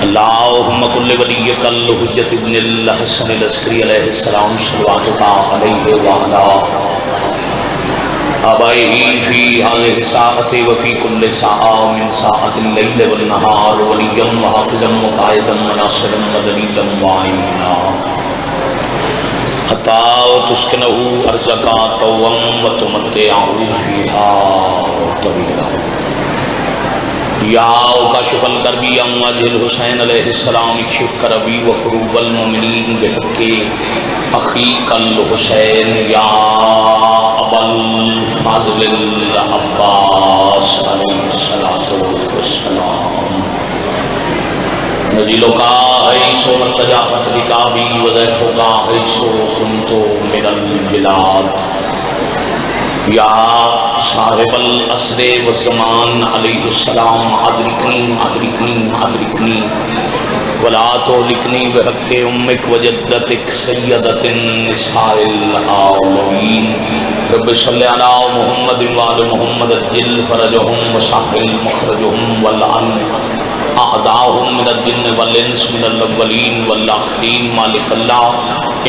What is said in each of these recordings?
اللہم کل ولیک الحجت ابن الحسن العسکری علیہ السلام صلواتک علیہ وعلا آبائہ فی هذه الساعة وفی کل ساعة من ساعة اللیل والنہار ولیا وحافظا وقائدا وناصرا ودلیلا وعینا حتی تسکنہ ارزقا طوعا وتمتعہ فیہا طویلا یا کاشف الکربی عن وجہ الحسین علیہ السلام اکشف کربی وقروب المؤمنین بحق اخیک الحسین یا ابا الفضل العباس علیہ السلام نزیلو کا حیثو مرتجاحت لکابی وضیفو کا حیثو کنتو من البلاد یا صاحب العصر والزمان علیہ السلام ادرکنی ولا تہلکنی بحق امک وجدتک سیدت النساء العالمین رب صلی علی محمد وآل محمد اجل فرجہم وسہل مخرجہم والعن اعداؤہم من الجن والانس من الاولین والآخرین مالک اللہ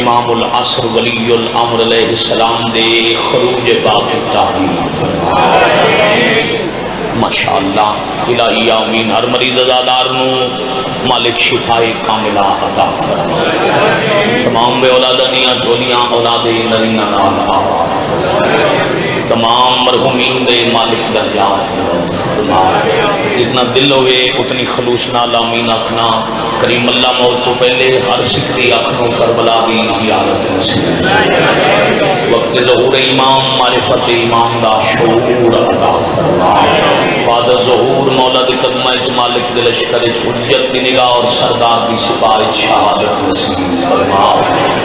امام العصر ولی الامر علیہ السلام دے خروج باقی تعریف ماشاءاللہ الہی آمین ہر مریض ازادار نو مالک شفائے کاملہ عطا فرمائے تمام بے اولادنیاں جولیاں اولاد نرینہ نام آباد فرمائے تمام مرحومین دے مالک درجات جتنا دل ہوئے اتنی خلوص نال آمین آکھنا کریم اللہ موت تو پہلے ہر سکری آکھنوں کربلا بھی زیارت نصیب وقت ظہور امام معرفت امام دا شعور عطا فرمائے بعد ظہور مولد قدمہ مالک دل اشکر حجت کی نگاہ اور سردار کی سپاہ شہادت نصیب فرمائے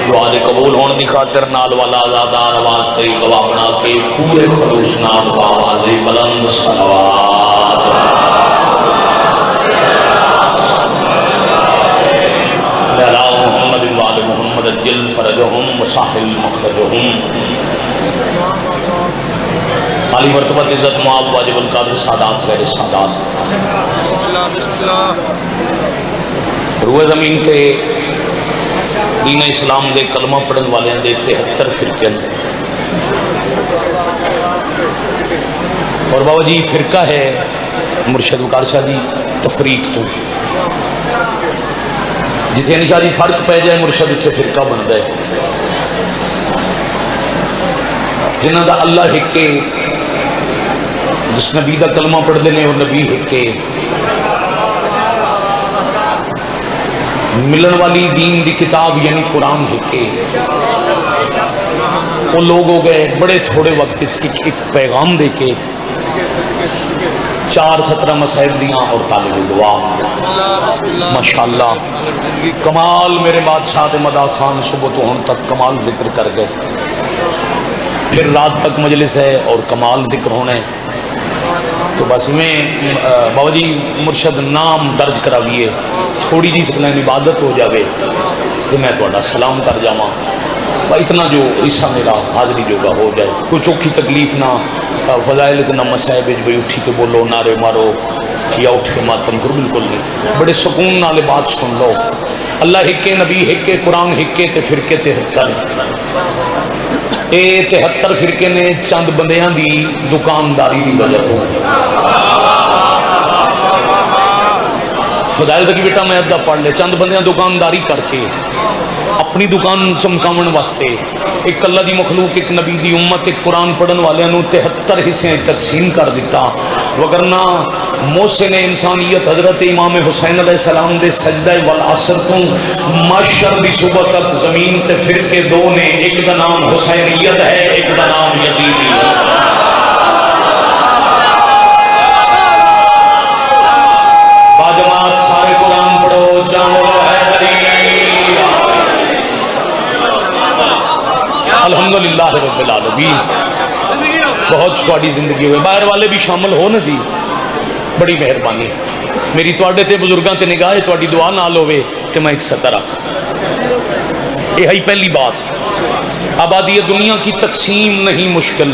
دعا دے قبول ہونے دی خاطر نال والا آزادار آواز تری گواہ بنا کے پورے خلوص نال آواز بلند صلوات علی محمد وآل محمد اجل فرجہم وسہل مخرجہم علی مرتبت عزت معاب واجب القادر سادات غیر سادات روح زمین تے دین اسلام دے کلمہ پڑھن والے دے 73 فرقے اور بابا جی فرقہ ہے مرشد وقار شاہ جی تفریق تو جتنے انشاء جی فرق پہ جائے مرشد اتنے فرقہ بنتا ہے جنہاں دا اللہ ہکے جس نبی دا کلمہ پڑھ دینے اور نبی ہکے ملن والی دین دی کتاب یعنی قرآن ہکے وہ لوگ ہو گئے بڑے تھوڑے وقت ایک پیغام دے کے 4-17 مسائب دیاں اور طالب دعا ماشاءاللہ کمال میرے بادشاہ مدا خان صبح تو ہم تک کمال ذکر کر گئے پھر رات تک مجلس ہے اور کمال ذکر ہونے تو بس میں بابا جی مرشد نام درج کراویے تھوڑی جی سکلین عبادت ہو جاوے تو میں توڑا سلام کر جاواں اتنا جو حصہ میرا حاضری جو گا ہو جائے کوئی چوکھی تکلیف نہ فضائل اتنا مسائب بھئی اٹھی کے بولو نعرے مارو یا اٹھ کے ماتم کرو بالکل نہیں بڑے سکون نالے بات سن لو اللہ ہکے نبی ہکے قرآن ہکے تے فرقے 73 اے 73 فرقے نے چند بندیاں دی دکانداری دی وجہ تو فضائل تک بیٹا میں ادھا پڑھ لے چند بندیاں دکانداری کر کے اپنی دکان چمکاون واسطے ایک اللہ دی مخلوق ایک نبی دی امت ایک قرآن پڑھن والے انہوں 73 حصے تقسیم کر دیتا وگرنہ محسن انسانیت حضرت امام حسین علیہ السلام دے سجدہ والعصر تو معاشر دی صبح تک زمین تے فرقے دو نے ایک دا نام حسینیت ہے ایک دا نام یزیدی ہے باجماعت سارے قرآن پڑھو جانو الحمدللہ رب العالمین بہت چھوٹی زندگی ہوئے باہر والے بھی شامل ہو نا جی بڑی مہربانی میری توڑے تے بزرگاں تے نگاہ توڑی دعا نال ہوئے تے میں ایک سطر رکھ یہ ہی پہلی بات آبادی دنیا کی تقسیم نہیں مشکل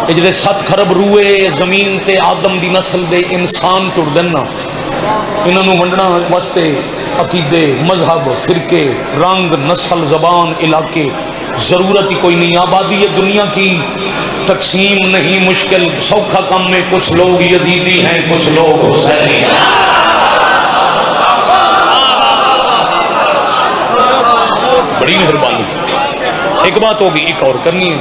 جڑے 7 خرب روئے زمین تے آدم دی نسل دے انسان ٹر دینا انہوں نے ونڈنا واسطے عقیدے، مذہب، فرقے، رنگ، نسل، زبان، علاقے ضرورت ہی کوئی نہیں. آبادی دنیا کی تقسیم نہیں مشکل، سوکھا کام میں کچھ لوگ یزیدی ہیں، کچھ لوگ حسینی ہیں. بڑی مہربانی. ایک بات ہوگی، ایک اور کرنی ہے.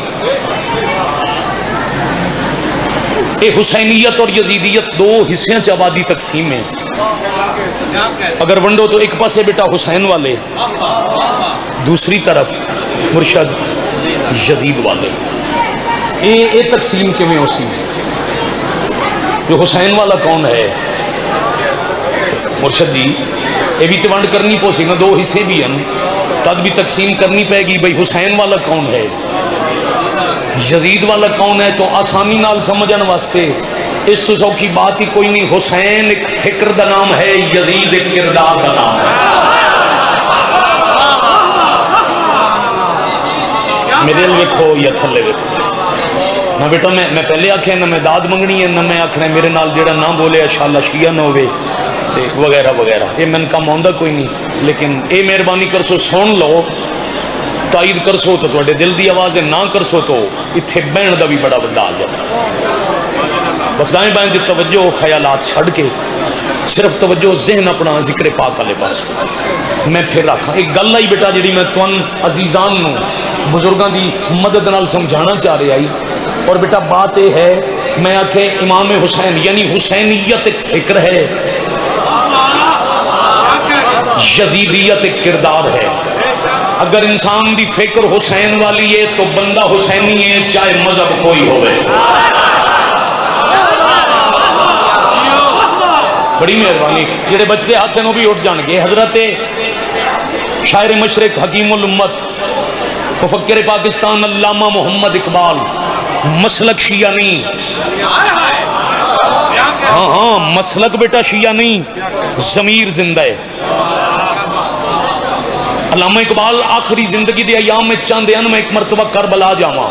یہ حسینیت اور یزیدیت دو حصے چ آبادی تقسیم ہے. اگر ونڈو تو ایک پاسے بیٹا حسین والے، دوسری طرف مرشد یزید والے. یہ تقسیم کیویں ہو سی؟ جو حسین والا کون ہے مرشد جی؟ یہ بھی تو ونڈ کرنی پو سی نا، دو حصے بھی ہیں، تب بھی تقسیم کرنی پائے گی. بھائی حسین والا کون ہے، یزید والا کون ہے؟ تو آسانی نال سمجھن واسطے اس تو سوکھی بات ہی کوئی نہیں. حسین ایک فکر دا نام ہے، یزید ایک کردار دا نام ہے. میرے ویکھو یا تھلے ویکھو نہ بیٹا. میں پہلے آکھیا نہ میں داد منگنی ہے، نہ میں آکھنا میرے نال جیڑا نہ بولے انشاءاللہ شیعہ نہ ہوئے وغیرہ وغیرہ. یہ من کام آندا کوئی نہیں، لیکن اے مہربانی کرسو سن لو، تائید کرسو تو تواڈے دل دی آواز ہے، نہ کرسو تو اتھے بہن دا بھی بڑا بڑا آ جائے. بس دائیں بائیں دی توجہ خیالات چھڑ کے صرف توجہ ذہن اپنا ذکر پاک والے پاس. میں پھر رکھا ایک گل آئی بیٹا جڑی میں تون عزیزان نو بزرگاں دی مدد نال سمجھانا چاہ رہی آئی. اور بیٹا بات یہ ہے، میں آکھے امام حسین یعنی حسینیت ایک فکر ہے، یزیدیت ایک کردار ہے. اگر انسان دی فکر حسین والی ہے تو بندہ حسینی ہے، چاہے مذہب کوئی ہوئے. بڑی مہربانی. جڑے بچتے ہاتھ نو بھی اٹھ جان گے. حضرت شاعر مشرق حکیم الامت مفکر پاکستان علامہ محمد اقبال، مسلک شیعہ نہیں، ہاں مسلک بیٹا شیعہ نہیں، ضمیر زندہ ہے. علامہ اقبال آخری زندگی دے ایام میں چاندے ہیں میں ایک مرتبہ کربلا جاواں.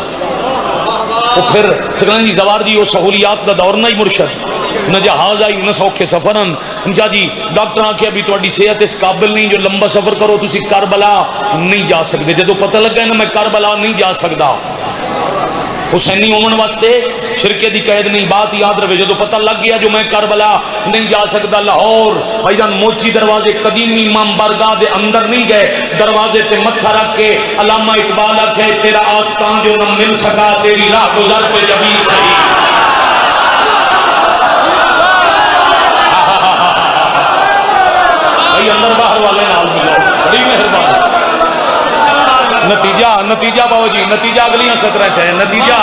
تو پھر سکران جی زوار جی وہ سہولیات دا دور نہیں مرشد، نہ جہاز آئی نہ سوکھے سفرن. جا جی ڈاکٹر آکھیا بھی تواڈی صحت اس قابل نہیں جو لمبا سفر کرو، تسی کربلا نہیں جا سکتے. جدو پتہ لگا نا میں کربلا نہیں جا سکتا، حسینی ہومن واسطے شرکے دی قید نہیں. بات یاد رہے، جدو پتہ لگ گیا جو میں کربلا نہیں جا سکتا، لاہور بھائی جان موچی دروازے قدیمی امام بارگاہ دے اندر نہیں گئے، دروازے تے متھا رکھ کے علامہ اقبال آکھے تیرا آستان جو نہ مل سکا، تیری راہ گزر پہ جبھی صحیح. بھائی اندر باہر والے نال ملو، بڑی مہربانی. نتیجہ باو جی، نتیجہ اگلیاں سطریں چاہے. نتیجہ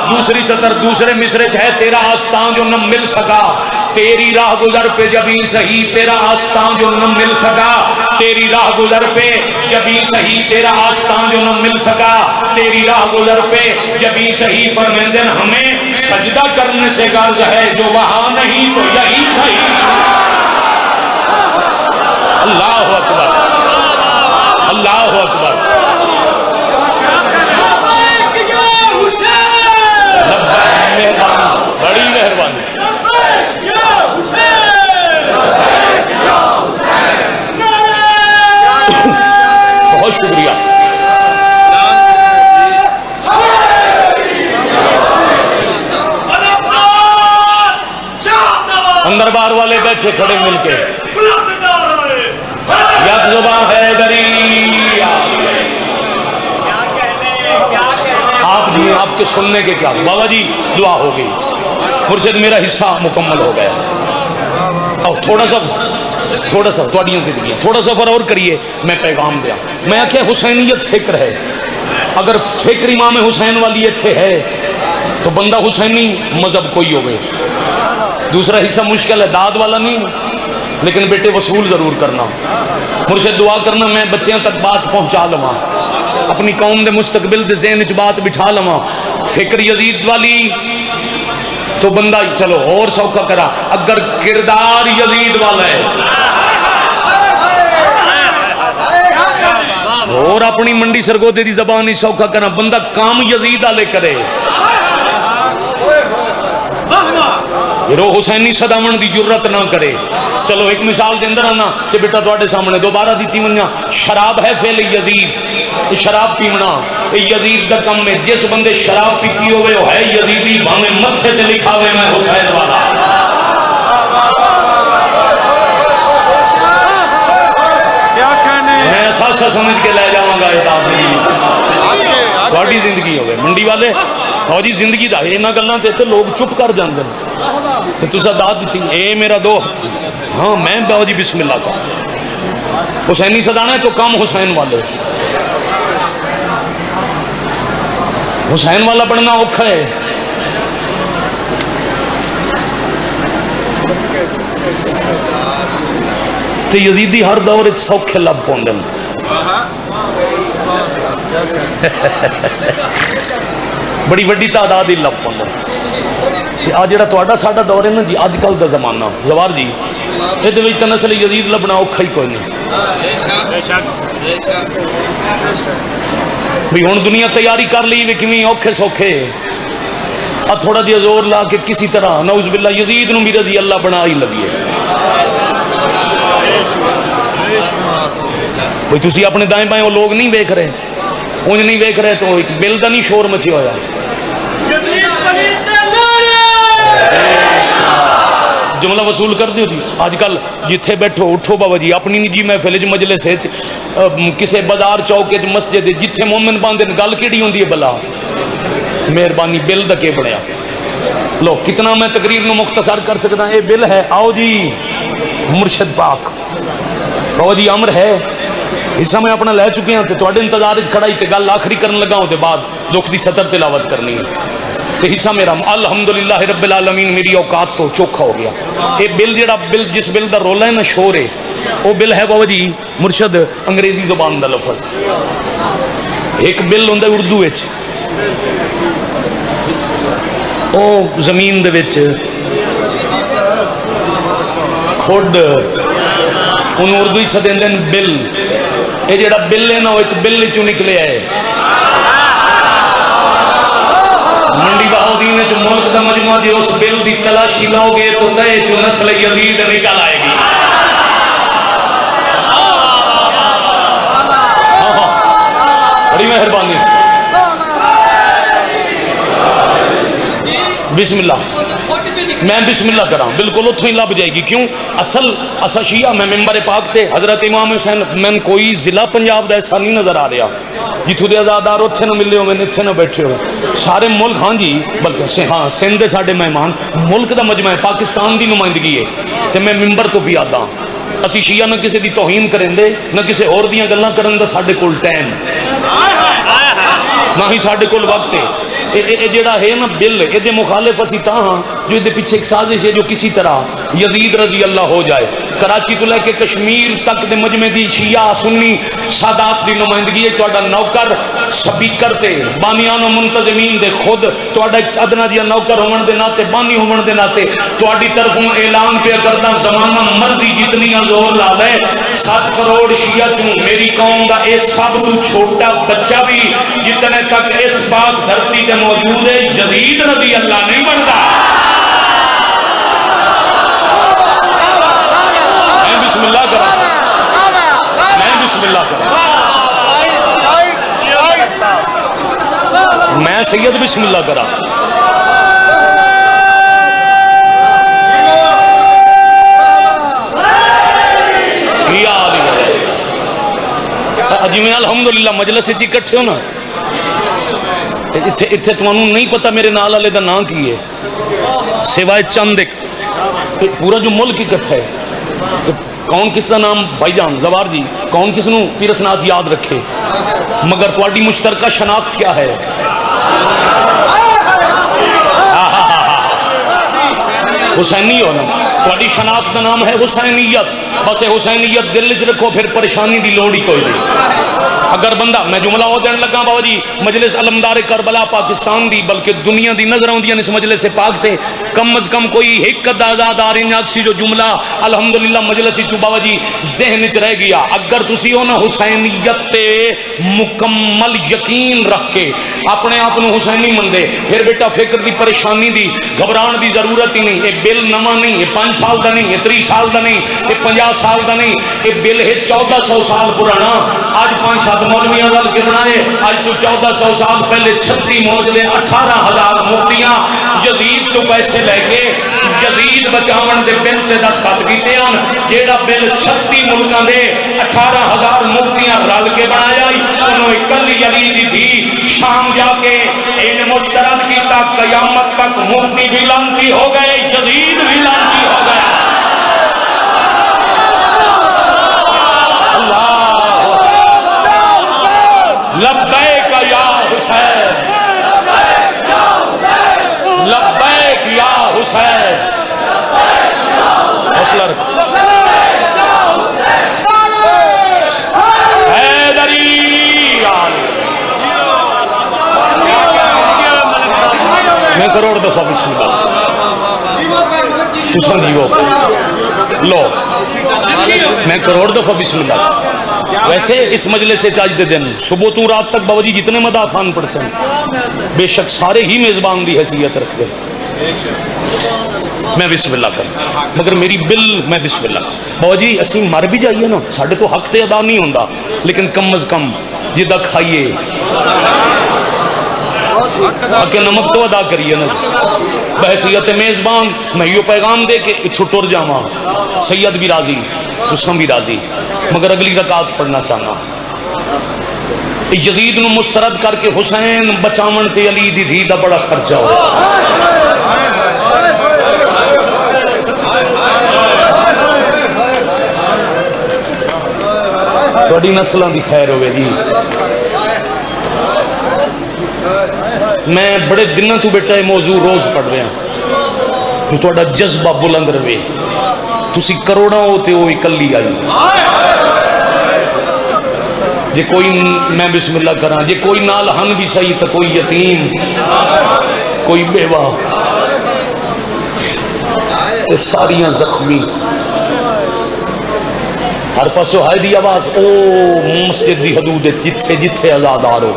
دوسری سطر دوسرے مصرے چاہے تیرا آستان جو نہ مل سکا، تیری راہ گزر پہ جبھی صحیح. تیرا آستان جو نہ مل سکا، تیری راہ گزر پہ جبھی صحیح. تیرا آستان جو نہ مل سکا، تیری راہ گزر پہ جبھی صحیح. فرمیندن ہمیں سجدہ کرنے سے غرض ہے، جو وہاں نہیں تو یہی صحیح. اللہ اکبر، اللہ اکبر. بڑی مہربانی. بہت شکریہ. اندر بار والے بیٹھے کھڑے مل کے یک زباں ہے دری. آپ جی آپ کے سننے کے کیا بابا جی دعا ہو گئی. مرشد میرا حصہ مکمل ہو گیا. اور تھوڑا سا تھوڑیاں زندگیاں تھوڑا سفر اور کریے، میں پیغام دیا. میں کہ حسینیت فکر ہے. اگر فکر امام حسین والی اتھے ہے تو بندہ حسینی، مذہب کوئی ہوگے. دوسرا حصہ مشکل ہے، داد والا نہیں، لیکن بیٹے وصول ضرور کرنا. مرشد دعا کرنا میں بچیاں تک بات پہنچا لواں، اپنی قوم دے مستقبل دے ذہن وچ بات بٹھا لواں. فکر یزید والی تو بندہ چلو اور سوکھا کرا. اگر کردار یزید والا ہے اور اپنی منڈی سرگودے دی زبان ہی سوکھا کرا، بندہ کام یزید والے کرے. پھر وہ حسینی صداون دی جرت نہ کرے. چلو ایک مثال دے اندر آنا کہ بیٹا تواڈے سامنے دوبارہ دیتی منیا. شراب ہے فعل یزید، شراب پیونا یزید دا کم ہے. جس بندے شراب پیتی ہوئے وہ ہے یزیدی، بھاویں متھے تے لکھا ہوئے میں حسین والا. میں ایسا سمجھ کے لے جاؤں گا تھوڑی زندگی ہوگی منڈی والے ہو جی زندگی دا یہاں گلوں سے لوگ چپ کر جاندے ہیں. تسا داد دیتی اے میرا دوست، ہاں میں باو جی بسم اللہ کا حسینی سدانا ہے تو کام حسین والے. حسین والا بننا اوکھا ہے. تو یزیدی ہر دور سوکھے لب پوندن. بڑی وڈی تعداد ہی لب پوندن. آج جڑا تہاڈا ساڈا دور ہے نا جی اج کل دا زمانہ زوار جی یہ وچ نسل یزید لبنا اوکھا ہی کوئی نہیں. بھی ہن دنیا تیاری کر لی وی کیویں اوکھے سوکھے تھوڑا جہا زور لا کے کسی طرح نعوذ باللہ یزید نو بھی رضی اللہ بنا ہی لگیے. کوئی تسی اپنے دائیں بائیں وہ لوگ نہیں ویکھ رہے، انج نہیں ویکھ رہے تو ایک بل دا نہیں شور مچی ہویا. جملہ وصول کر دیو جی. آج کل جتھے بیٹھو اٹھو بابا جی اپنی نجی محفل مجلس کسے بازار چوک مسجد جتھے مومن باندھے گل کیڑی ہوندی ہے بلا مہربانی بل دا کے بڑھیا. لو کتنا میں تقریر نو مختصر کر سکتا ہوں. یہ بل ہے آؤ جی مرشد پاک آؤ جی امر ہے حصہ میں اپنا لے چکے ہیں تو انتظار کھڑا ہی گل آخری کرن لگا ہوں بعد دکھ دی سطر تلاوت کرنی ہے. حصہ میرا الحمدللہ رب العالمین میری اوقات تو چوکھا ہو گیا. یہ بل جڑا بل جس بل دا رولا ہے نا شور ہے وہ بل ہے بابا جی مرشد انگریزی زبان دا لفظ. ایک بل ہوندا اردو وچ او زمین دے وچ کھڈ ان اردو ہی سدیندے بل. یہ جڑا بل ہے نا وہ ایک بل چوں نکلے ہے. منڈی بہاؤدین چ ملک دا مجموعہ جی اس بل دی تلاشی لاؤ گے تو تے چ نسل یزید نکل آئے گی. بڑی مہربانی. بسم اللہ میں بسم اللہ کراں بالکل اتھوں ہی لب جائے گی. کیوں اصل شیعہ میں ممبر پاک تے حضرت امام حسین میں کوئی ضلع پنجاب دا ایسا نہیں نظر آ رہا جتھوں دے آزادار اتھے نہ ملے ہوئے اتھے نہ بیٹھے ہوئے سارے ملک. ہاں جی بلکہ ہاں سندھ دے ساڈے مہمان ملک دا مجمع ہے پاکستان دی نمائندگی ہے تے میں ممبر تو بھی آدا. اسی شیعہ نہ کسی دی توہین کریں دے نہ کسی اور دیاں گلاں کرن دا ساڈے کول ٹائم نہ ہی ساڈے کول وقت ہے. یہ جڑا ہے نا بل یہ مخالف اسی تا ہاں جو یہ پیچھے ایک سازش ہے جو کسی طرح یزید رضی اللہ ہو جائے. کراچی تو لے کے کشمیر تک دے مجمع دی شیعہ سنی سادات دی نمائندگی ہے. تہاڈا نوکر سپیکر تے بانیان و منتظمین دے خود تہاڈا ادنا جیا نوکر ہون دے ناتے بانی ہون دے ناتے تہاڈی طرفوں اعلان پہ کردا زمانہ مرضی جتنی زور لا لے 7 کروڑ شیعہ چوں میری قوم دا اے سب تو چھوٹا بچہ بھی جتنے تک اس پاک دھرتی تے موجود ہے یزید رضی اللہ نہیں بنتا. میں بسم اللہ کرا میں سید بسم اللہ کرا. جی میں الحمدللہ مجلس اچھی کٹھے ہو نا اتھے تمہوں نہیں پتا میرے نال والے دا نام کی ہے سوائے چند ایک پورا جو ملک اکٹھا ہے. کون کس کا نام بھائی جان زوار جی کون کس نو پیرسنات یاد رکھے مگر تواڈی مشترکہ شناخت کیا ہے؟ حسینی ہو نا تواڈی شناخت کا نام ہے حسینیت. بس حسینیت دل وچ رکھو پھر پریشانی دی لوڑ ہی کوئی نہیں. اگر بندہ میں جملہ ہو دین لگا بابا جی مجلس علمدار کربلا پاکستان دی بلکہ دنیا دی نظر آؤں اس مجلس سے پاک تھے کم از کم کوئی ایک آزادار سی جو جملہ الحمدللہ مجلس چو بابا جی ذہن چ رہ گیا اگر تسی ہو نا حسینیت تے مکمل یقین رکھ کے اپنے آپ حسینی من دے پھر بیٹا فکر دی پریشانی دی گھبران دی ضرورت ہی نہیں یہ بل نواں نہیں یہ 5 سال دا نہیں یہ 30 سال دا نہیں یہ 50 سال دا نہیں یہ بل ہے 1400 سال پرانا آج 5-7 مولویاں رل کے بنائے آج تو 1400 سال پہلے 36 مولوی 18,000 مفتیاں یزید تو پیسے لے کے یزید بچاون دے بل تے دس خط کیتے ہیں جیڑا بل 36 ملکاں دے 18,000 مفتیاں رل کے بنایا انہوں اکلی علی دی تھی شام جا کے ان مسترد کیتا قیامت تک مفتی بھی لانتی ہو گئے یزید بھی لانتی ہو گیا لبیک یا حسین لبیک یا حسین حوصلہ رکھ حیدری آلی میں کروڑ دفعہ بسم اللہ تو سنجیو لو میں کروڑ دفعہ بسم اللہ ویسے اس مجلس سے چاہتے دن صبح تو رات تک بابا جی جتنے مداح خان پڑھ سن بے شک سارے ہی میزبان دی حیثیت رکھتے میں بسم اللہ کروں مگر میری بل میں بسم اللہ بابا جی اسی مر بھی جائیے نا ساڑھے تو حق تے ادا نہیں ہوندہ لیکن کم از کم جدہ کھائیے آکے نمک تو ادا کریے نا بحثیت میزبان میں یہ پیغام دے کہ اتھو ٹر جاما سید بھی راضی حسن بھی راضی مگر اگلی رکعت پڑھنا چاہنا یزید نو مسترد کر کے حسین بچاون تے علی دی دھی دا بڑا خرچہ ہو بڑی نسلوں دی خیر ہوئے جی میں بڑے دنوں تو بیٹا یہ موضوع روز پڑھ رہے ہیں جو توڑا جذبہ بلند روے تسی کروڑا ہوتے ہو اکلی آئی جے کوئی میں بسم اللہ کرا جے کوئی نال ہن بھی صحیح تا کوئی یتیم کوئی بیوہ یہ ساریاں زخمی ہر پاسو ہائے دی آواز او مسجد دی حدود جتھے جتھے آزادار ہو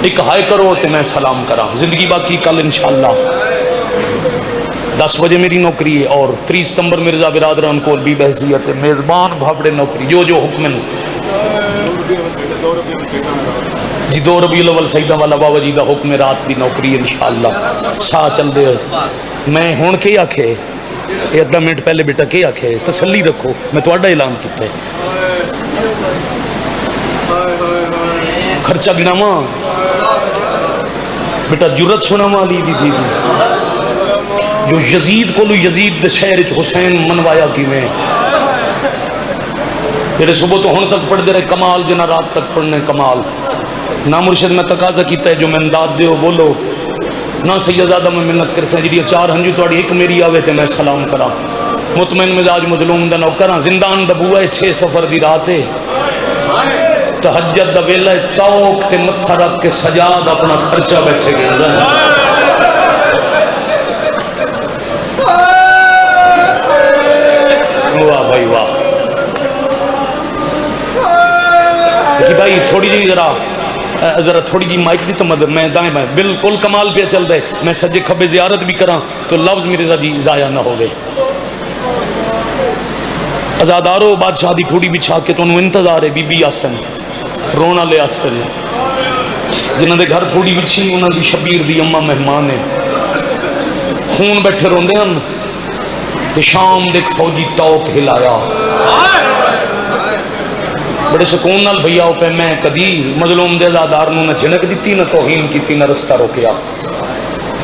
ایک ہائے کرو تے میں سلام کرا زندگی باقی کل انشاءاللہ 10 بجے میری نوکری ہے اور 30 ستمبر مرزا برادران کول بھی بحثیت میزبان بھاپڑے نوکری جو جو حکم جی 2 ربیع الاول سیدہ والا بابا جی دا حکم رات دی نوکری انشاءاللہ سا چل دے میں ہون کے آکھے یہ 10 منٹ پہلے بیٹا کے آکھے تسلی رکھو میں تو اڈا اعلان کیتا ہے خرچہ گناواں بیٹا جرت سناواں علی دی تھی جو یزید کو لو یزید دے شہر حسین منوایا کی میں تیرے صبح تو ہون تک پڑھ دے رہے کمال جنا رات تک پڑھنے کمال نہ مرشد میں تقاضا کیتا ہے جو میں انداد دے ہو بولو نہ سیدزادہ میں منت کر سیں جی 4 ہنجو توڑی ایک میری آوے تے میں سلام کرا مطمئن مزاج مظلوم دا نوکراں زندان دبوئے 6 سفر دی راتے تہجد دا ویلہ توک تے متھا رکھ کے سجاد اپنا خرچہ بیٹھے گئے واہ بھائی واہ کہ بھائی تھوڑی جی ذرا تھوڑی جی مائک دی تو مدد میں دائیں بائیں بالکل کمال پہ چل دے میں سجے کھبے زیارت بھی کراں تو لفظ میرے دا جی ضائع نہ ہو گئے ازادارو بادشاہ دی پھوڑی بچھا کے تو انہوں انتظار ہے بی بی آسن رونا لے آسن جنہوں دے گھر پھوڑی بچھی انہوں دی شبیر دی اممہ مہمان ہے خون بیٹھے روندے ہم تے شام دیکھ فوجی توک ہلایا بڑے سکون نال بھیا ہو پہ میں کدی مظلوم دے زادار نو نہ جھنک دیتی نہ توہین کیتی نہ رستہ روکیا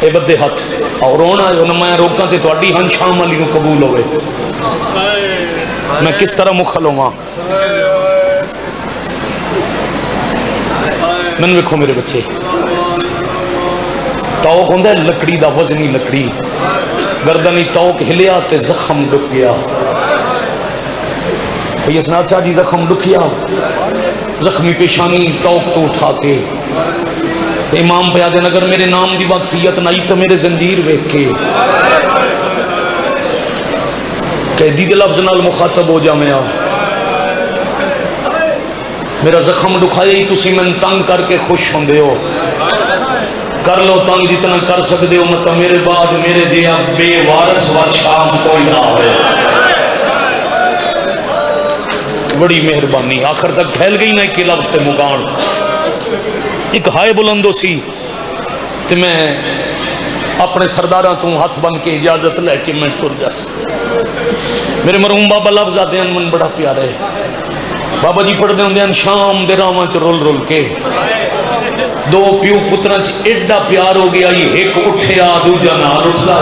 اے بدے ہاتھ اور رونا ہے نہ میں روکاں تے تواڈی ہن شام علی نو قبول ہوئے میں کس طرح مخل ہوں من ویکھو میرے بچے توق ہوندہ ہے لکڑی دا وزنی لکڑی گردنی توق ہلیا تے زخم ڈک گیا بھئی اسناد شاہ جی زخم ڈکیا زخمی پیشانی توق تو اٹھا کے امام پہ آدھے اگر میرے نام دی واقفیت نہیں تو میرے زنجیر ویکھ کے قیدی دے لفظ نال مخاطب ہو جا میں میرا زخم دکھایا ہی تسی میں تنگ کر کے خوش ہوندے ہو کر لو تنگ جتنا کر سکتے ہو مطلب میرے بعد میرے دیا بے وارث شام کوئی نہ ہوئے بڑی مہربانی آخر تک پھیل گئی نا ایک لفظ سے مکان ایک ہائے بلندو سی تو میں اپنے سرداراں تو ہاتھ بن کے اجازت لے کے میں ٹر جا سکتا میرے مرحوم بابا لفظ آتے ہیں من بڑا پیارا ہے بابا جی پڑھ دے ہوندے ہیں شام دے راواں چ رول رول کے دو پیو پتراں چ ایڈا پیار ہو گیا یہ ایک اٹھیا دوجا نال اٹھدا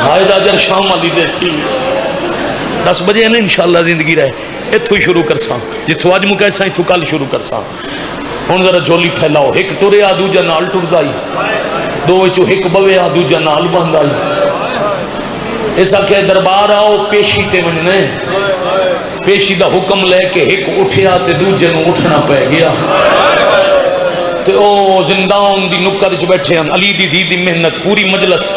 ہائے دا جر شام والی دے سی 10 بجے نا انشاءاللہ زندگی رہے اتھوں ہی شروع کرساں جتھوں اج مکے ساں اتھوں کل شروع کرساں ہن ذرا جولی پھیلاؤ ایک ٹریا دوجا نال ٹردا دو وچوں ایک بویا دوجا نال بہندا ایسا کہ دربار آؤ پیشی تے مننے پیشی دا حکم لے کے ایک اٹھیا تے دوجے نو اٹھنا پہ گیا تے او زندان دی نکر چ بیٹھے ہیں علی دی دی محنت پوری مجلس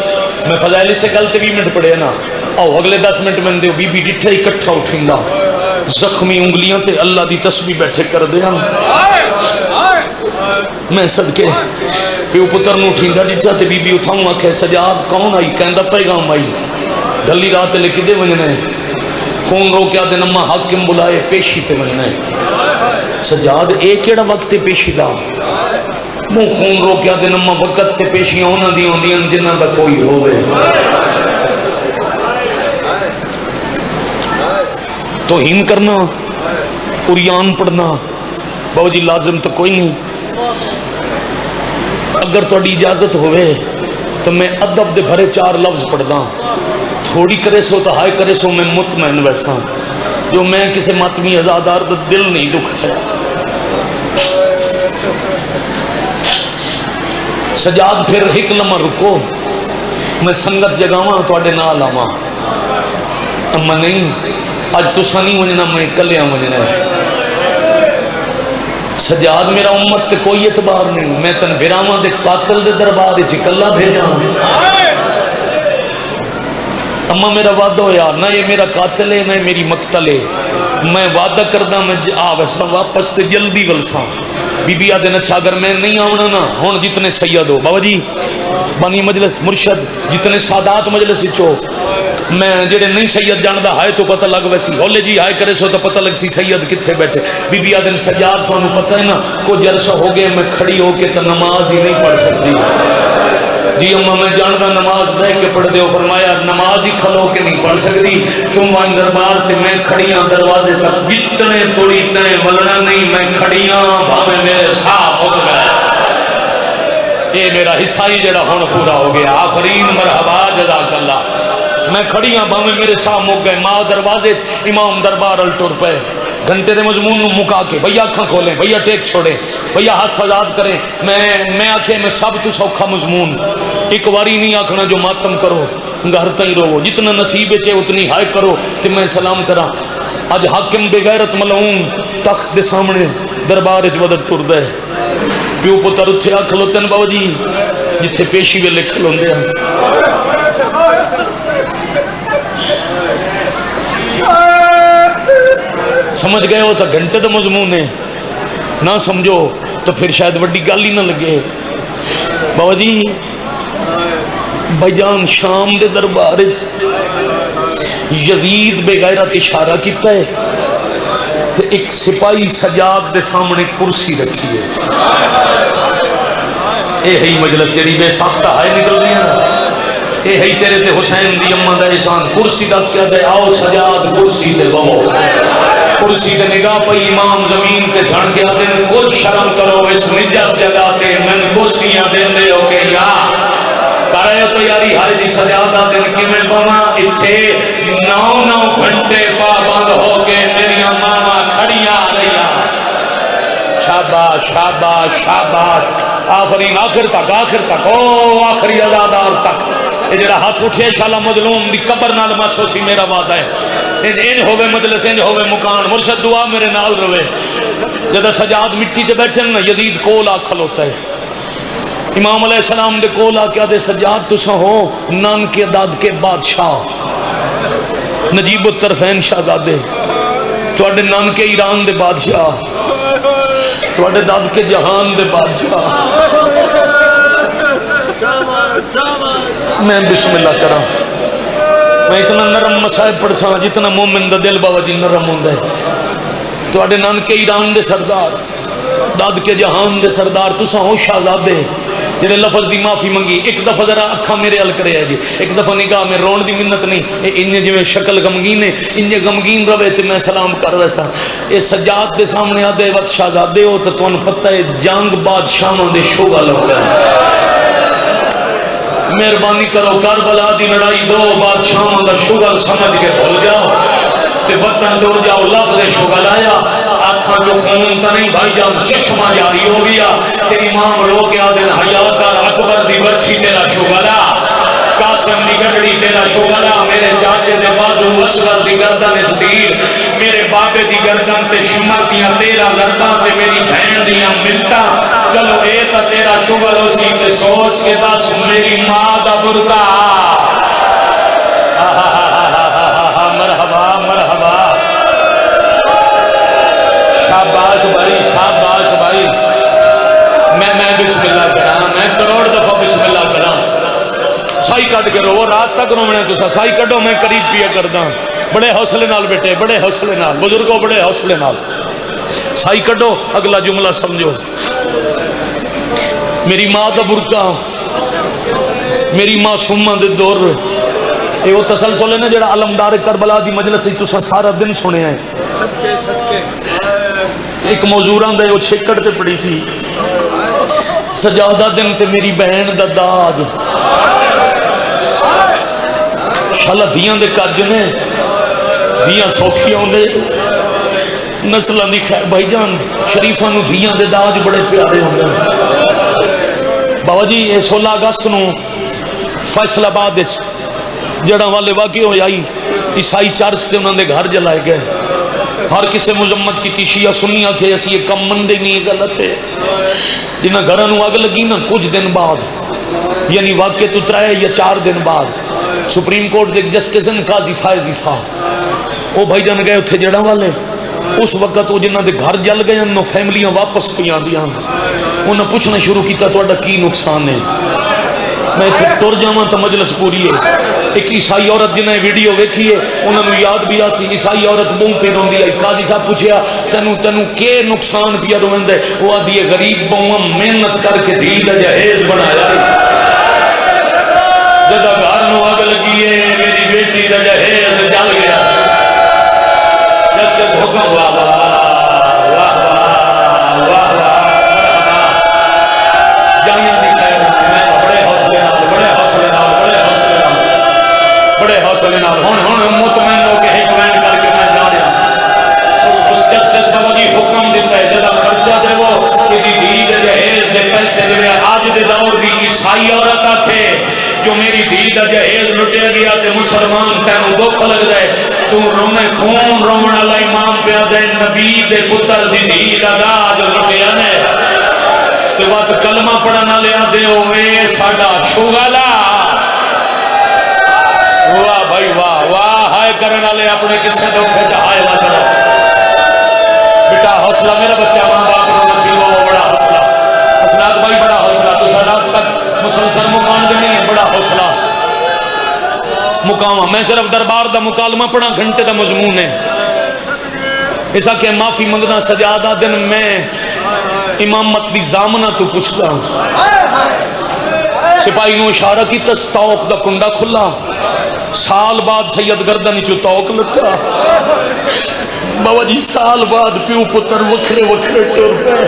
میں فضائل سے کل تے 20 منٹ پڑھے نا آؤ اگلے 10 منٹ میں دیو بی بی ڈٹھا اکٹھا اٹھیندا زخمی انگلیاں تے اللہ دی تسبیح بیٹھے کر دیا میں صدقے پیو پتر نو اٹھیندا ڈٹھا تے بی بی اٹھاؤں آکھے سجاد کون آئی کہندا پیغام آئی ڈلی رات لے کدے ونجنے خون رو کیا دے نما حاکم بلائے پیشی تے ونجنے سجاد ایک کیڑا وقت پیشی دا مو خون رو کیا دے نما وقت تے پیشیاں ہونا دی ہوندیاں جنہ دا کوئی ہوئے توہین کرنا قریان پڑھنا بابا جی لازم تو کوئی نہیں اگر توڑی اجازت ہوئے تو میں ادب دے بھرے 4 لفظ پڑھدا تھوڑی کرے سو تو ہائے کرے سو میں مطمئن ویسا جو میں کسی ماتمی ازادار دا دل نہیں دکھ ہے سجاد پھر ایک لمحہ رکو میں سنگت جگاواں توڑے نال آواں اما نہیں آج تو سانی وجنا میں کلیاں وجنا ہے سجاد میرا امت تے کوئی اعتبار نہیں میں تن بھراواں دے قاتل دے دربار وچ کلا بھیجاں اما میرا وعدہ ہو یار نہ یہ میرا قاتل ہے نہ میری مقتل ہے میں وعدہ کردہ میں ویسا واپس تے جلدی ولساں بی بی آدھے اچھا اگر میں نہیں آونا نا ہون جتنے سید ہو بابا جی بانی مجلس مرشد جتنے سادات مجلس چو میں جڑے نہیں سید جاندہ ہائے تو پتہ لگ ویسی ہولے جی ہائے کرے سو تو پتہ لگ سی سید کتھے بیٹھے بی بی آدھے سجاد تو انہوں پتہ ہے نا کو جرسہ ہو گئے میں کھڑی ہو کے تو نماز ہی نہیں پڑھ سکتی جی اممہ میں جاندہ نماز بے کے پڑھ دے ہو فرمایا نماز ہی کھلو کے نہیں پڑھ سکتی تم وہاں دربار تے میں کھڑیاں دروازے تک جتنے توڑی تے ولنا نہیں میں کھڑیاں بھامے میرے صاف ہو گئے اے میرا حصہ ہی جڑا ہون پورا ہو گیا آفرین مرحبا جزاک اللہ میں کھڑیاں بھامے میرے صاف ہو گئے ماں دروازے امام دربار الٹور پہ گھنٹے دے مضمون نو مکا کے بھئی آنکھاں کھولیں بھئی ٹیک چھوڑیں بھئی ہاتھ آزاد کریں میں آکھے میں سب تو سوکھا مضمون ایک واری نہیں آکھنا جو ماتم کرو گھر تئی رو جتنا نصیب چے اتنی ہائے کرو تے میں سلام کرا آج حاکم بے غیرت ملعون تخت دے سامنے دربار اچ ودر ٹر دے پیو پتر اتھے آ کھلوتن بابا جی جتھے پیشی ویلے کھلوندے ہیں سمجھ گئے ہو تو گھنٹے تو مضمون ہے نہ سمجھو تو پھر شاید وڈی گل ہی نہ لگے بابا جی بھائی جان شام دے دربار یزید بے غیرت اشارہ کیتا ہے تو ایک سپاہی سجاد دے سامنے کرسی رکھی ہے اے ہی مجلس جڑی بے ساختہ ہائے نکل رہی ہے اے ہی تیرے تے حسین دی اماں دا احسان کرسی دا کیا دے آؤ سجاد کرسی تے بہو کرسی تے نگاہ پئی امام زمین تے جھڑ گیا دن کچھ شرم کرو اس نجس جگہ تے من کرسیاں دین دے ہو کے یا کر رہے ہو تو یاری ہائے دی سجادہ دن کی میں پاما اتھے 9 گھنٹے پابند ہو کے میری ماما کھڑیاں رہیا شاباش شاباش شاباش آخرین آخر تک او آخری ازادار تک یہ جڑا ہاتھ اٹھے شالا مظلوم دی قبر نال ماسو سی میرا وعدہ ہے انج ہوے مجلس انج ہوے مکان مرشد دعا میرے نال روے جدہ سجاد مٹی تے بیٹھن نا یزید کول آ کھلوتا ہے امام علیہ السلام دے کول آ کے آدھے سجاد تساں ہو نان کے داد کے بادشاہ نجیب الطرفین شہزادے تواڈے نان کے ایران دے بادشاہ تواڈے داد کے جہان دے بادشاہ میں بسم اللہ کرا میں اتنا نرم مسائب پڑھ سا جتنا مومن دا دل بابا جی نرم ہوندا ہے تواڈے نان کے ایران دے سردار داد کے جہان دے سردار تساں ہو شہزادے جنہیں لفظ دی معافی منگی ایک دفعہ ذرا اکھا میرے حل کرے ہے جی ایک دفعہ نگاہ میں رون دی منت نہیں انہیں جو شکل غمگین ہے انہیں غمگین روے تے میں سلام کر ویسا اے سجاد دے سامنے آدھے وقت شہزادے ہو تو تمہیں پتہ ہے جنگ بادشاہوں دے شوگا لگ گئے مہربانی کرو کربلا دی لڑائی دو بادشاہوں دا شوگا سمجھ کے بھول جاؤ تے وطن دور جاؤ لفظ شوگا لایا آنکھاں جو خون تا نہیں بھائی جان چشمہ جاری ہو گیا کہ امام رو کے آدھن حیاء کر اکبر دی برچی تیرا شوگلا قاسم دی گھڑی تیرا شوگلا میرے چاچے دے بازو اسود دی گردن تیر میرے بابے دی گردن تے شمر دیا تیرا گردن تے میری بہن دیا ملتا چلو اے تا تیرا شوگل ہو سی تے سوچ کے دس میری ماں دا برکا مرحبا مرحبا شاباش بھائی میں بسم اللہ کرا میں کروڑ دفعہ بسم اللہ کرا سائی کٹ کے رو رات تک رو میں تو سائی کٹو میں قریب پیا کردا بڑے حوصلے نال بیٹے بڑے حوصلے نال بزرگوں بڑے حوصلے نال سائی کٹو اگلا جملہ سمجھو میری ماں دا برکا میری معصومہ دے دور یہ وہ تسلسل ہے نا جڑا علمدار کربلا دی مجلس تو سارا دن سنے ہیں ایک موضوعان دے وہ چھکڑ تے پڑی سی سجادہ دن تے میری بہن دا داد شالا دیاں دے کج نے دیاں سوکھیاں دے نسلہ دی خیر بھائی جان شریفہ نو دیاں دے داد بڑے پیارے ہوندے بابا جی یہ 16 اگست نو فیصل آباد جڑا والے واقع ہو جائی عیسائی چرچ تے انہوں نے گھر جلائے گئے ہر کسے مذمت کی تی شیعہ سنیاں تھے ایسی یہ کم مندے نہیں غلط ہے جنہاں گھرانو آگ لگی نا کچھ دن بعد یعنی واقع تو 3 یا 4 دن بعد سپریم کورٹ دیکھ جسٹسن قاضی فائزی صاحب وہ بھائی جان گئے اتھے جڑا والے اس وقت وہ جنہاں دے گھر جل گئے انہوں فیملیاں واپس پیاں دیاں انہوں پوچھنا شروع کیتا تو اڈا کی نقصان ہے میں اتھے ٹور جاواں تو مجلس پوری ہے ایک عیسائی عورت جنہیں ویڈیو ویکھی ہے انہوں نے یاد بھی آسی عیسائی عورت بوں پہ رون دیا قاضی صاحب پوچھیا تنو کے نقصان پیا رون دے وہ آدھی غریب بوں محنت کر کے دید جہیز بنایا جدہ گھر نو آگ لگی ہے میری بیٹی دا جہیز جل گیا جس کے حکم واہ مطمئن ہو کے حکمین کر کے میں جا رہا اس جسٹس بابا جی حکم دیتا ہے جدا خرچہ دے وہ کہ دی دید جہیز دے پیسے دے آج دے دور دی عیسائی عورت آکھے جو میری دید جہیز لٹے گیا تے مسلمان تینو دکھ لگ دے تو رونے خون رومن اللہ امام پہ دے نبی دے پتر دی دید داج لٹے آنے تو بات کلمہ پڑھنا لیا دے ہوئے ساڑا چھوگالا واہ بھائی واہ ہائے کرنا لے اپنے کسے دو کھتا ہائے نہ کرو بیٹا حوصلہ میرا بچہ ماں باپ کو نصیب ہو بڑا حوصلہ اسناد بھائی بڑا حوصلہ تو سنات تک مسلسل مقام دے نہیں ہے بڑا حوصلہ مقامہ میں صرف دربار دا مکالمہ پڑھا گھنٹے دا مضمون ہے ایسا کہ معافی منگنا سجادہ دن میں امامت دی زامنہ تو پوچھتا ہوں سپاہی نو اشارہ کی تستوق دا کنڈا کھلا سال بعد سید گردن چو توق لکھا بابا جی سال بعد پیو پتر وکھرے وکھرے ٹور پہ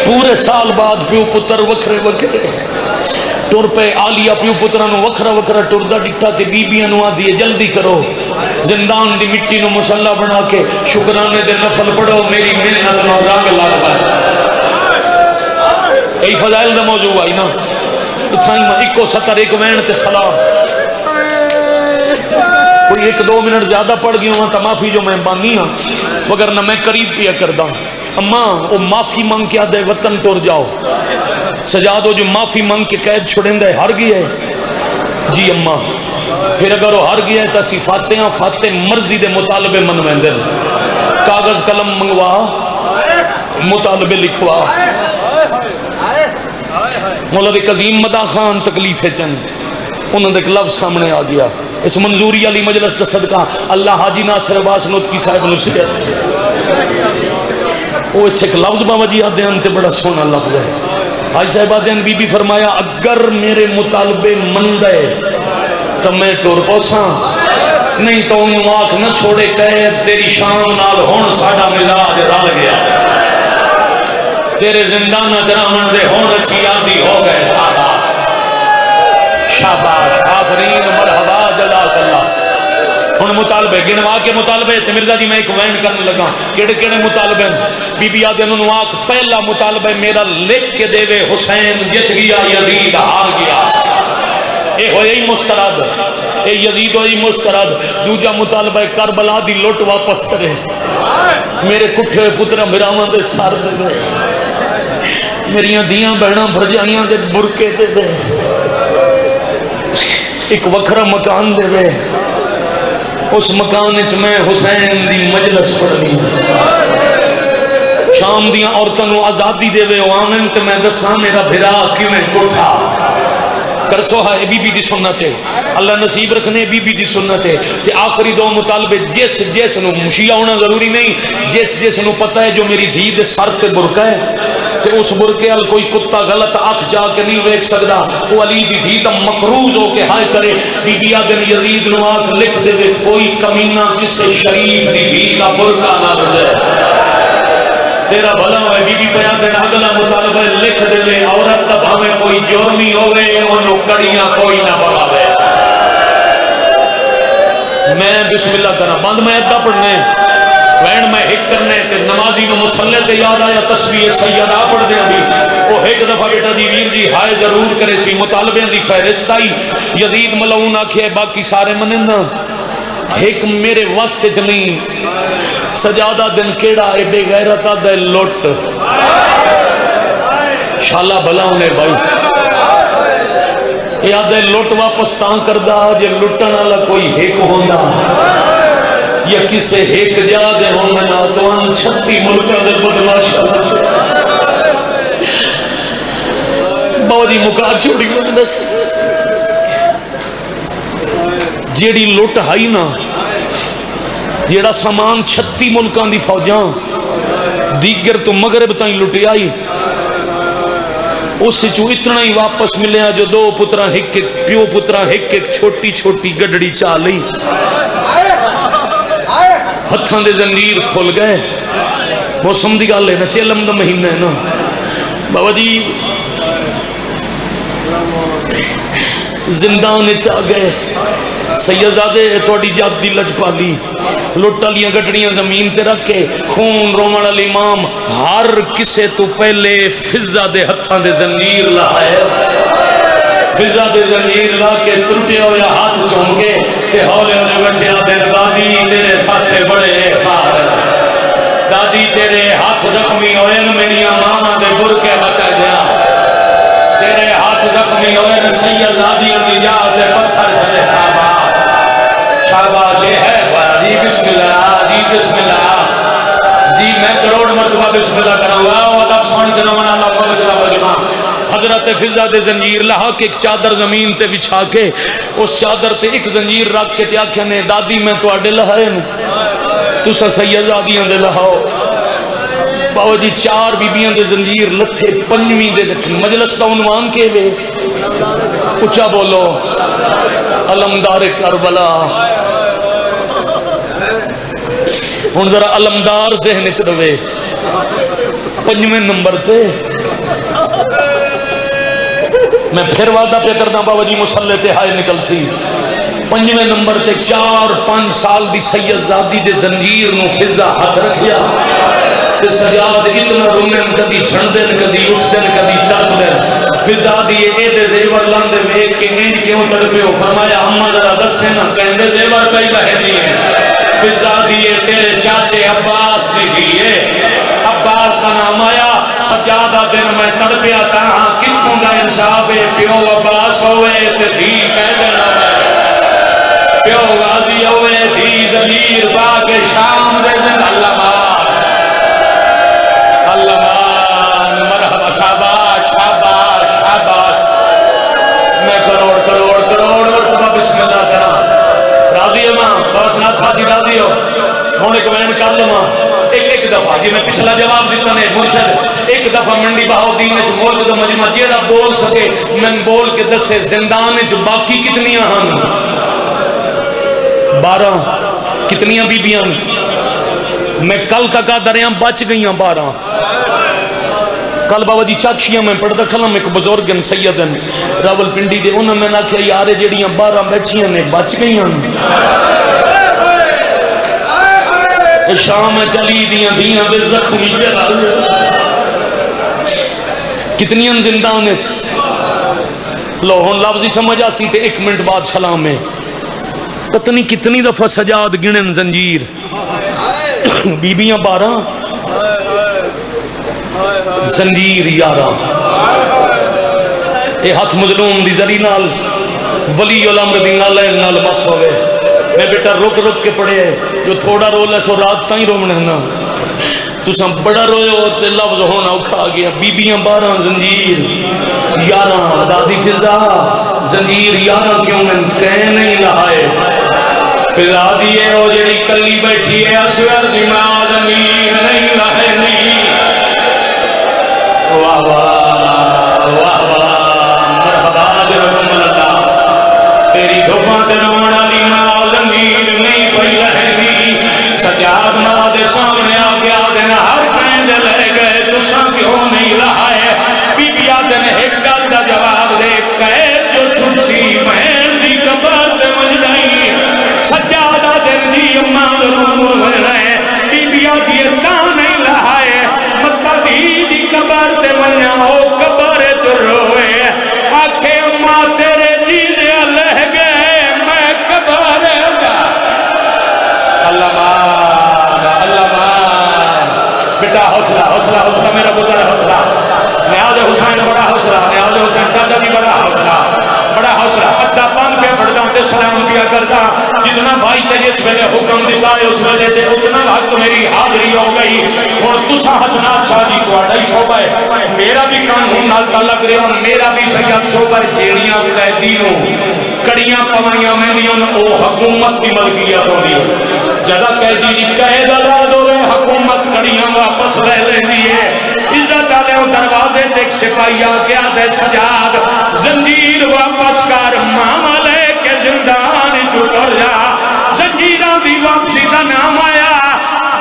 پورے سال بعد پیو پتر وکھرے وکھرے ٹور پہ آلیا پیو پترانو وکھرا وکھرا ٹور دا ڈٹھا تے بی بیاں نو آدھی جلدی کرو زندان دی مٹی نو مسلح بنا کے شکرانے دے نفل پڑھو میری محنت نو رنگ لگ پائے ای فضائل دا موضوع آئی نا اتھائی میں اکو ستر ایک وین تے سلام کوئی 1-2 منٹ زیادہ پڑھ گیا ہوں تو معافی جو میں بانی ہاں، وگرنہ میں قریب پیا کردا ہوں۔ اماں وہ معافی مانگ کے آدھے وطن ٹور جاؤ، سجادو جو معافی مانگ کے قید چھڑیں دے ہر گیا ہے جی اماں، پھر اگر وہ ہر گیا ہے تو اسی فاتح مرضی دے مطالبے منویں دے، کاغذ قلم منگوا مطالبے لکھوا۔ مولا دے قظیم مدا خان تکلیف چند انہوں نے ایک لفظ سامنے آ گیا، اس منظوری علی مجلس دا صدقہ اللہ حاجی ناصر عباس نوتکی صاحب نصیحت، وہ ایک لفظ بابا جی آدھے انتے بڑا سونا لفظ ہے۔ حاجی صاحب آدھے بی بی فرمایا اگر میرے مطالبے مند ہے تو میں ٹور پوساں، نہیں تو انہوں آنکھ نہ چھوڑے قید تیری شام نال ہون ساڑا مزاج رل گیا، تیرے زندانہ جرامن دے ہون سیاسی ہو گئے۔ شاباش آفرین مرحبا جزاک اللہ۔ ہن مطالبے گنوا کے مطالبے تے مرزا جی میں ایک وینڈ کرنے لگا، کیڑے کیڑے مطالبے؟ بی بی آدھے انہوں آنکھ پہلا مطالبہ میرا لکھ کے دے وے حسین جت گیا یزید ہار گیا، اے ہوئے ہی مسترد، اے یزید ہوئی مسترد۔ دوجا مطالبہ کربلا دی لوٹ واپس کرے، میرے کٹھے پترہ مراواں دے سار دے وے، میریاں دیاں بہناں بھرجائیاں دے برکے دے وے، ایک وکھرا مکان دے وے، اس مکان وچ میں حسین دی مجلس پڑھنی، شام دیاں عورتاں نو آزادی دے وے، آمن تے میں دساں میرا بھرا کیویں کٹھا کرسو ہے بی بی دی سنت ہے، اللہ نصیب رکھنے بی بی دی سنت ہے۔ تے آخری دو مطالبے جس نو مشیعہ ہونا ضروری نہیں، جس نو پتہ ہے جو میری دھی دے سر تے برکہ ہے تے اس برکے ال کوئی کتا غلط آنکھ جا کے نہیں ویکھ سکدا، وہ علی دی دھی دا مقروض ہو کے ہائے کرے۔ بی بی آدن یزید نو آنکھ لکھ دے وے کوئی کمینہ کسے شریف دی دھی دا برکہ نہ رجے، تیرا بھلا ہوئے۔ بی بی پیا دن اگلا مطالبہ لکھ دے لے عورت کا بھاوے کوئی جرمی ہوئے انہوں کڑیاں کوئی نہ بڑھاوے۔ میں بسم اللہ کرنا بند میں ادھا پڑھنے وین میں ہک کرنے تے نمازی نو مسلح تے یاد آیا تسبیح سیدہ پڑھ دیں بھی وہ ایک دفعہ بیٹا دی ویر جی ہائے ضرور کرے سی مطالبے دی فہرست آئی۔ یزید ملعون آکھے باقی سارے مننا ایک میرے وس سے نہیں، سجادہ دن کیڑا اے بے غیرتا دے لوٹ شالا بھلا انہیں بھائی یاد ہے لوٹ واپس تاں کردہ جے لٹن والا کوئی ہیک ہوندہ یا کسے ہیک جا دے ہوندہ نا تو ان 36 ملکہ دے بدماشا بہت ہی مکا چھوڑی مجلس جیڑی لٹ ہائی نا جیڑا سامان 36 ملکان دی فوجاں دیگر تو مغرب تائیں لٹی آئی، اس سے جو اتنا ہی واپس ملے ہیں جو دو پترہ ایک پیو پترہ ایک چھوٹی چھوٹی گڈڑی چالی ہتھاں دے زنجیر کھول گئے۔ موسم دی گل ہے نا چیلم دا مہینہ ہے نا بابا جی زندان چاہ گئے سیدزادے توڑی جات دی لج پالی لوٹا لیاں گٹڑیاں زمین تے رکھ کے خون رومن الامام ہر کسے تو پہلے فضہ دے ہتھاں دے زنجیر لائے فضہ دے زنجیر لا کے ترٹے ہویا ہاتھ چونکے تے ہولے ہولے بیٹھے آدھے دادی تیرے ساتھے بڑے احسار دادی تیرے ہاتھ زخمی ہوئے میریاں ماما دے برکے بچا دیا تیرے ہاتھ زخمی ہوئے سیدزادی دی جاتے پتھر چلے شاباش ہے جی بسم اللہ جی بسم اللہ جی میں کروڑ مرتبہ بسم اللہ کروں گا اور اب سن جنوان اللہ کو بجلا بجلا حضرت فضہ دے زنجیر لہا کے ایک چادر زمین تے بچھا کے اس چادر تے ایک زنجیر رکھ کے تیاکھیا نے دادی میں تو آڈے لہائے تسا سیدزادیاں دے لہاؤ باو جی 4 بیبیاں دے زنجیر لتھے 5ویں دے مجلس دا عنوان کے وے اچھا بولو علمدار کربلا ہن ذرا علمدار ذہن وچ رہے 5ویں نمبر تے میں پھر وعدہ پہ کرنا بابا جی مسلح تے ہائے نکل سی 5ویں نمبر تے 4-5 سال دی سیدزادی دے زنجیر نو فضہ ہاتھ رکھیا تے سجاد اتنا رومن کدی چھڑ دن کدی اٹھ دن کدی تر دن فضا دیے اے دے زیور لاندے ویک کے اینج کیوں تڑپے ہو؟ فرمایا اما ذرا دسے نا کہندے زیور کئی لہدی ہیں۔ فضا دیے تیرے چاچے عباس نے دیے، عباس کا نام آیا۔ سجادہ دن میں تڑپیا تھا کتوں دا انصاف ہے؟ پیو عباس ہوئے تے دھی قیدر ہوئے، پیو غازی ہوئے دھی ضمیر باغ شام دے دن اللہ مان اللہ مان مرحبا شاباش شاباش شاباش۔ میں کروڑ کروڑ کروڑ مرتبہ بسم اللہ سنا راضی ہے ماں بس نہ ساتھی راضی ہو ہوں ایک وین کر لو ماں ایک دفعہ جی میں پچھلا جواب دیتا نے مرشد ایک دفعہ منڈی بہاؤدین وچ ملک دا مجمع جیڑا بول سکے میں بول کے دسے زندان وچ باقی کتنیاں ہن؟ 12 کتنیاں بیبیاں؟ میں کل تک دریاں بچ گئیاں 12۔ کل بابا جی چاچیاں میں پڑھتا کھلم ایک بزرگن سیدن راول پنڈی دے انہوں میں نہ کیا یارے جڑیاں 12 بیٹھیاں نے بچ گئیاں شام چلی دیاں دیاں بے زخمی کتنیاں زندان ہے لو ہون لفظی سمجھ آسی تے 1 منٹ بعد سلام ہے پتنی کتنی دفعہ سجاد گنن زنجیر بیبیاں 12 زنجیر 11 اے ہاتھ مظلوم دی ذری نال ولی الامر دی نال بس ہوئے میں بیٹا رک رک کے پڑھے جو تھوڑا رول ہے سو رات تائیں رومنے نا تو سم بڑا روئے ہوتے لفظ ہونا اکھا گیا بیبیاں 12 زنجیر 11 دادی فضا زنجیر 11 کیوں میں کہہ نہیں لہائے فضا دیئے ہو جڑی کلی بیٹھی ہے اسور زمان زمین نہیں لہے نہیں واہ واہ واہ واہ مرحبا درکم اللہ تیری دھوپاں تے رونا لی مال زمین نہیں پئی لہنی سجاد ماں دے سامنے آ گیا دن ہر کہیں لے گئے تساں کیوں نہیں لہائے بی بی آدن ایک گل دا جواب دے قید جو چھٹسی مہین دی قبر تے مجھ نہیں سجادہ دن دی اماں ضرور ہو رہے بی بی آدھی تاں نہیں لہائے مکہ دی قبر تے منیا ہو قبر چ روئے آکھے اماں تیرے جی دے لہ گئے میں قبر دا اللہ مان بیٹا حوصلہ حوصلہ حوصلہ میرا پتر حوصلہ نیاز حسین بڑا حوصلہ نیاز حسین چاچا بھی بڑا حوصلہ بڑا حوصلہ حتیٰ پان پہ پڑھتا تے سلام کیا کرتا جتنا بھائی تے جس ویلے حکم دیتا ہے اس ویلے تے اتنا وقت میری حاضری ہو گئی اور تسا حسنات شاہ جی کو آٹھائی شعبہ ہے میرا بھی قانون نال تعلق رہا میرا بھی سید شعبہ جیڑیاں قیدینوں کڑیاں پوائیاں میں دیوں او حکومت کی ملکیت ہو رہی جگہ قیدی دی قید آزاد ہو رہے حکومت کڑیاں واپس لے لیں دیئے عزت آلے ہوں دروازے تک سپاہی آگیا دے سجاد زنجیر واپس کر ماما لے کے زندان چھوڑ جا زنجیران دی واپسی دا نام آیا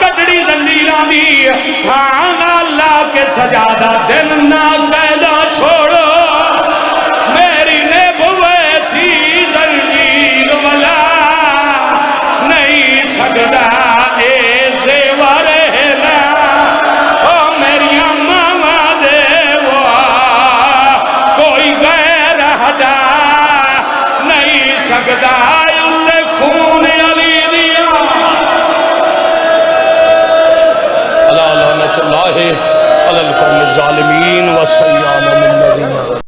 کٹڑی زنجیران دی ہاں اللہ کے سجادہ دن نہ قیدہ چھوڑو میری نیب ویسی زنجیر والا نہیں سکتا